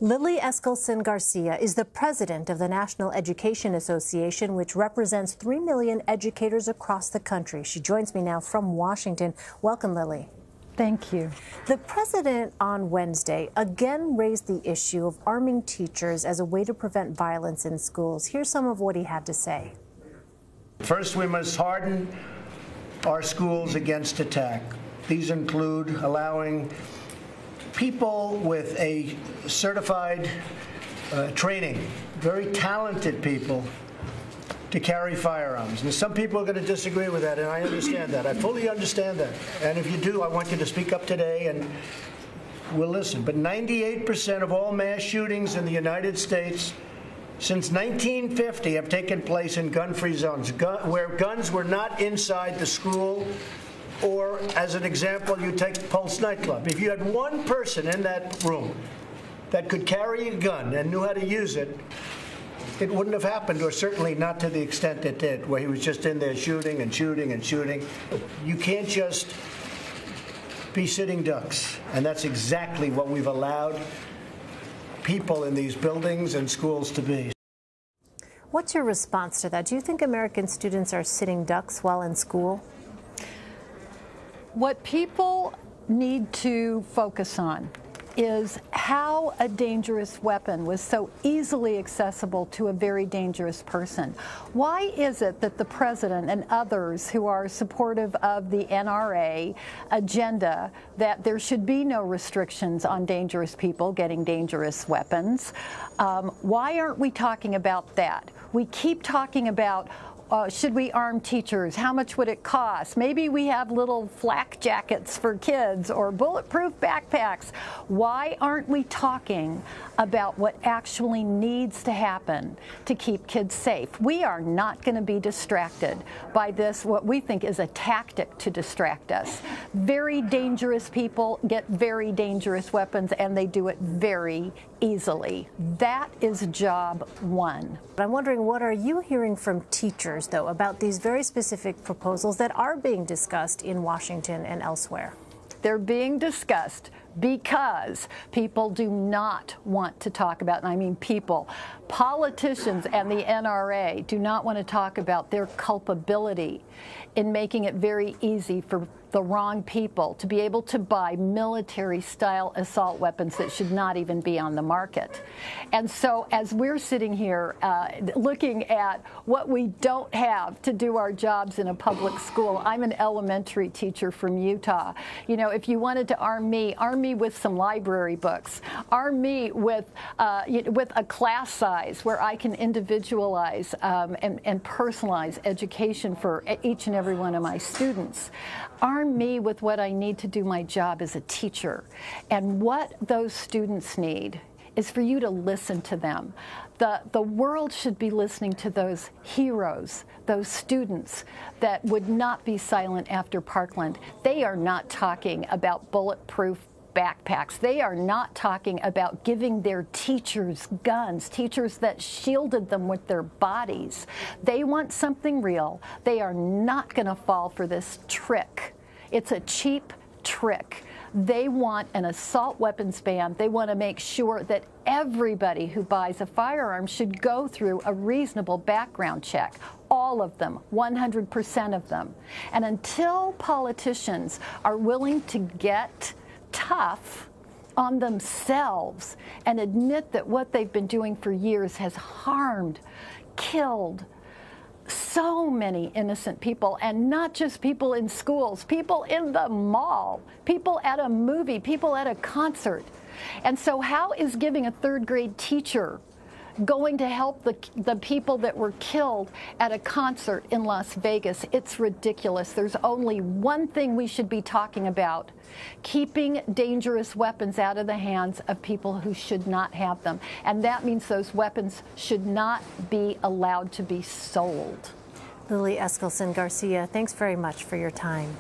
Lily Eskelsen García is the president of the National Education Association, which represents 3 million educators across the country. She joins me now from Washington. Welcome, Lily. Thank you. The president on Wednesday again raised the issue of arming teachers as a way to prevent violence in schools. Here's some of what he had to say. First, we must harden our schools against attack. These include allowing people with a certified training, very talented people, to carry firearms. And some people are going to disagree with that, and I understand that. I fully understand that. And if you do, I want you to speak up today, and we'll listen. But 98% of all mass shootings in the United States since 1950 have taken place in gun-free zones, where guns were not inside the school. Or, as an example, you take Pulse nightclub. If you had one person in that room that could carry a gun and knew how to use it, it wouldn't have happened, or certainly not to the extent it did, where he was just in there shooting and shooting and shooting. You can't just be sitting ducks, and that's exactly what we've allowed people in these buildings and schools to be. What's your response to that? Do you think American students are sitting ducks while in school? What people need to focus on is how a dangerous weapon was so easily accessible to a very dangerous person. Why is it that the president and others who are supportive of the NRA agenda that there should be no restrictions on dangerous people getting dangerous weapons? Why aren't we talking about that? We keep talking about should we arm teachers? How much would it cost? Maybe we have little flak jackets for kids or bulletproof backpacks. Why aren't we talking about what actually needs to happen to keep kids safe? We are not going to be distracted by this, what we think is a tactic to distract us. Very dangerous people get very dangerous weapons, and they do it very easily. That is job one. I'm wondering, what are you hearing from teachers, though, about these very specific proposals that are being discussed in Washington and elsewhere? They're being discussed because people do not want to talk about, and I mean people, politicians and the NRA do not want to talk about their culpability in making it very easy for the wrong people to be able to buy military-style assault weapons that should not even be on the market. And so as we're sitting here looking at what we don't have to do our jobs in a public school, I'm an elementary teacher from Utah. You know, if you wanted to arm me with some library books, arm me with a class size where I can individualize and personalize education for each and every one of my students. Arm me with what I need to do my job as a teacher. And what those students need is for you to listen to them. The world should be listening to those heroes, those students that would not be silent after Parkland. They are not talking about bulletproof backpacks. They are not talking about giving their teachers guns, teachers that shielded them with their bodies. They want something real. They are not going to fall for this trick. It's a cheap trick. They want an assault weapons ban. They want to make sure that everybody who buys a firearm should go through a reasonable background check. All of them, 100% of them. And until politicians are willing to get tough on themselves and admit that what they've been doing for years has harmed, killed so many innocent people, and not just people in schools, people in the mall, people at a movie, people at a concert. And so how is giving a third-grade teacher going to help the people that were killed at a concert in Las Vegas? It's ridiculous. There's only one thing we should be talking about: keeping dangerous weapons out of the hands of people who should not have them. And that means those weapons should not be allowed to be sold. Lily Eskelsen García, thanks very much for your time.